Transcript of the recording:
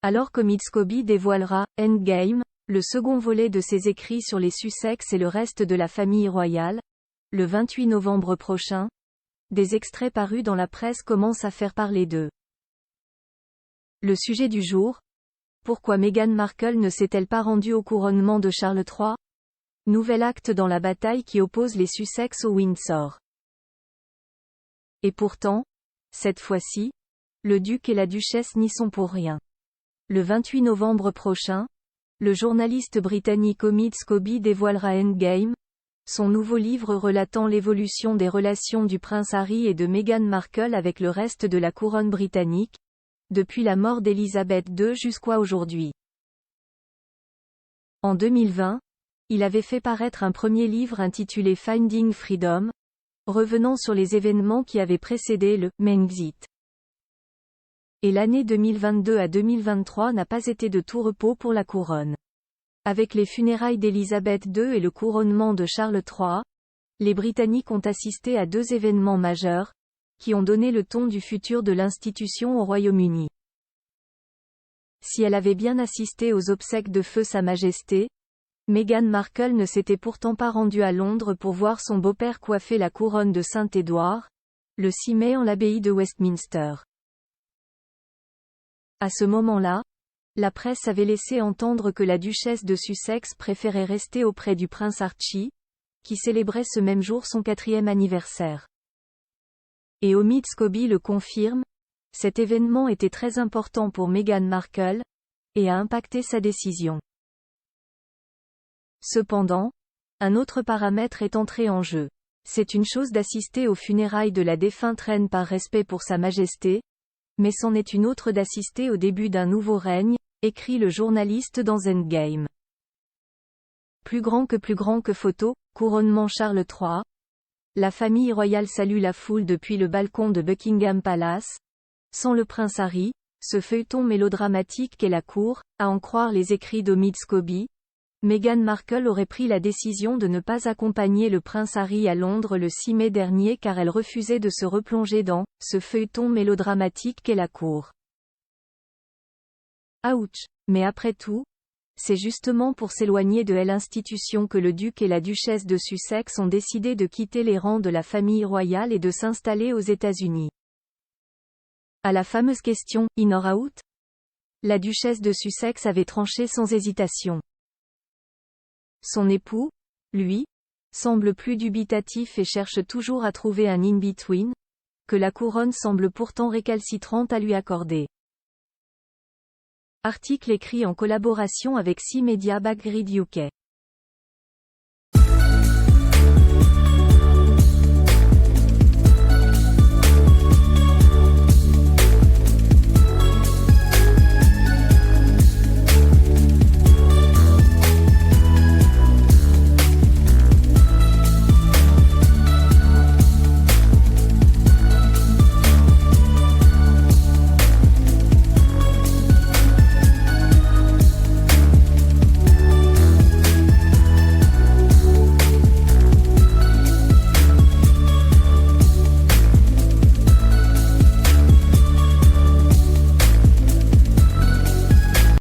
Alors qu'Omid Scobie dévoilera « Endgame », le second volet de ses écrits sur les Sussex et le reste de la famille royale, le 28 novembre prochain, des extraits parus dans la presse commencent à faire parler d'eux. Le sujet du jour: pourquoi Meghan Markle ne s'est-elle pas rendue au couronnement de Charles III? Nouvel acte dans la bataille qui oppose les Sussex aux Windsor. Et pourtant, cette fois-ci, le duc et la duchesse n'y sont pour rien. Le 28 novembre prochain, le journaliste britannique Omid Scobie dévoilera Endgame, son nouveau livre relatant l'évolution des relations du prince Harry et de Meghan Markle avec le reste de la couronne britannique, depuis la mort d'Élisabeth II jusqu'à aujourd'hui. En 2020, il avait fait paraître un premier livre intitulé Finding Freedom, revenant sur les événements qui avaient précédé le Brexit. Et l'année 2022 à 2023 n'a pas été de tout repos pour la couronne. Avec les funérailles d'Élisabeth II et le couronnement de Charles III, les Britanniques ont assisté à deux événements majeurs, qui ont donné le ton du futur de l'institution au Royaume-Uni. Si elle avait bien assisté aux obsèques de feu Sa Majesté, Meghan Markle ne s'était pourtant pas rendue à Londres pour voir son beau-père coiffer la couronne de Saint-Édouard, le 6 mai en l'abbaye de Westminster. À ce moment-là, la presse avait laissé entendre que la duchesse de Sussex préférait rester auprès du prince Archie, qui célébrait ce même jour son 4e anniversaire. Et Omid Scobie le confirme, cet événement était très important pour Meghan Markle, et a impacté sa décision. Cependant, un autre paramètre est entré en jeu. C'est une chose d'assister aux funérailles de la défunte reine par respect pour Sa Majesté, mais c'en est une autre d'assister au début d'un nouveau règne, écrit le journaliste dans Endgame. Plus grand que photo, couronnement Charles III. La famille royale salue la foule depuis le balcon de Buckingham Palace. Sans le prince Harry, ce feuilleton mélodramatique qu'est la cour, à en croire les écrits d'Omid Scobie, Meghan Markle aurait pris la décision de ne pas accompagner le prince Harry à Londres le 6 mai dernier car elle refusait de se replonger dans ce feuilleton mélodramatique qu'est la cour. Ouch! Mais après tout, c'est justement pour s'éloigner de l'institution que le duc et la duchesse de Sussex ont décidé de quitter les rangs de la famille royale et de s'installer aux États-Unis. À la fameuse question « in or out ?», la duchesse de Sussex avait tranché sans hésitation. Son époux, lui, semble plus dubitatif et cherche toujours à trouver un in-between, que la couronne semble pourtant récalcitrante à lui accorder. Article écrit en collaboration avec 6 Media Backgrid UK.